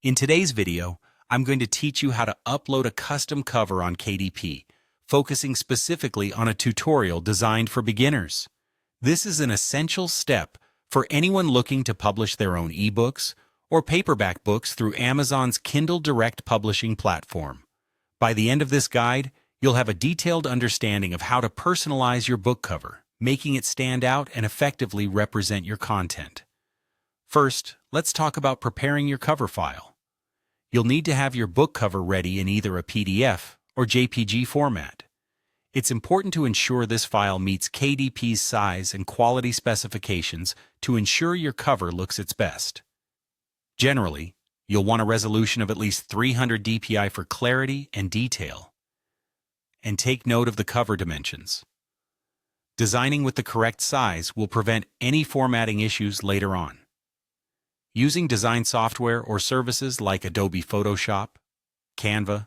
In today's video, I'm going to teach you how to upload a custom cover on KDP, focusing specifically on a tutorial designed for beginners. This is an essential step for anyone looking to publish their own ebooks or paperback books through Amazon's Kindle Direct publishing platform. By the end of this guide, you'll have a detailed understanding of how to personalize your book cover, making it stand out and effectively represent your content. First, let's talk about preparing your cover file. You'll need to have your book cover ready in either a PDF or JPG format. It's important to ensure this file meets KDP's size and quality specifications to ensure your cover looks its best. Generally, you'll want a resolution of at least 300 dpi for clarity and detail. And take note of the cover dimensions. Designing with the correct size will prevent any formatting issues later on. Using design software or services like Adobe Photoshop, Canva,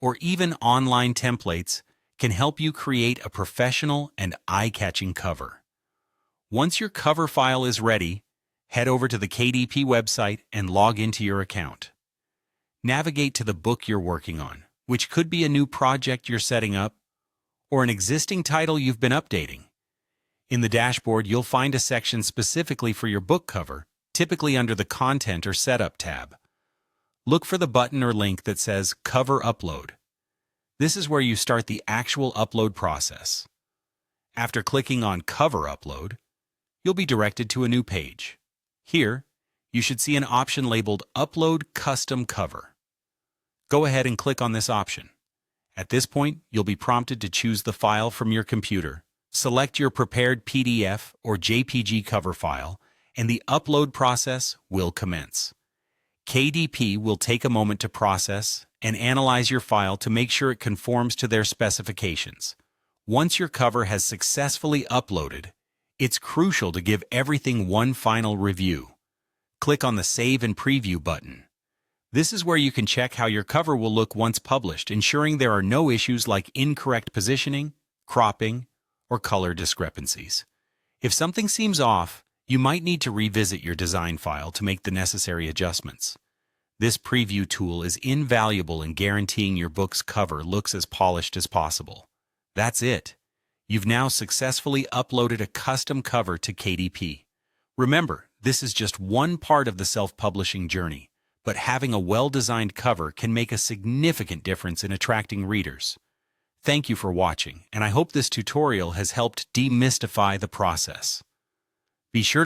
or even online templates can help you create a professional and eye-catching cover. Once your cover file is ready, head over to the KDP website and log into your account. Navigate to the book you're working on, which could be a new project you're setting up or an existing title you've been updating. In the dashboard, you'll find a section specifically for your book cover, typically under the Content or Setup tab. Look for the button or link that says Cover Upload. This is where you start the actual upload process. After clicking on Cover Upload, you'll be directed to a new page. Here, you should see an option labeled Upload Custom Cover. Go ahead and click on this option. At this point, you'll be prompted to choose the file from your computer. Select your prepared PDF or JPG cover file, and the upload process will commence. KDP will take a moment to process and analyze your file to make sure it conforms to their specifications. Once your cover has successfully uploaded, it's crucial to give everything one final review. Click on the Save and Preview button. This is where you can check how your cover will look once published, ensuring there are no issues like incorrect positioning, cropping, or color discrepancies. If something seems off, you might need to revisit your design file to make the necessary adjustments. This preview tool is invaluable in guaranteeing your book's cover looks as polished as possible. That's it. You've now successfully uploaded a custom cover to KDP. Remember, this is just one part of the self-publishing journey, but having a well-designed cover can make a significant difference in attracting readers. Thank you for watching, and I hope this tutorial has helped demystify the process. Be sure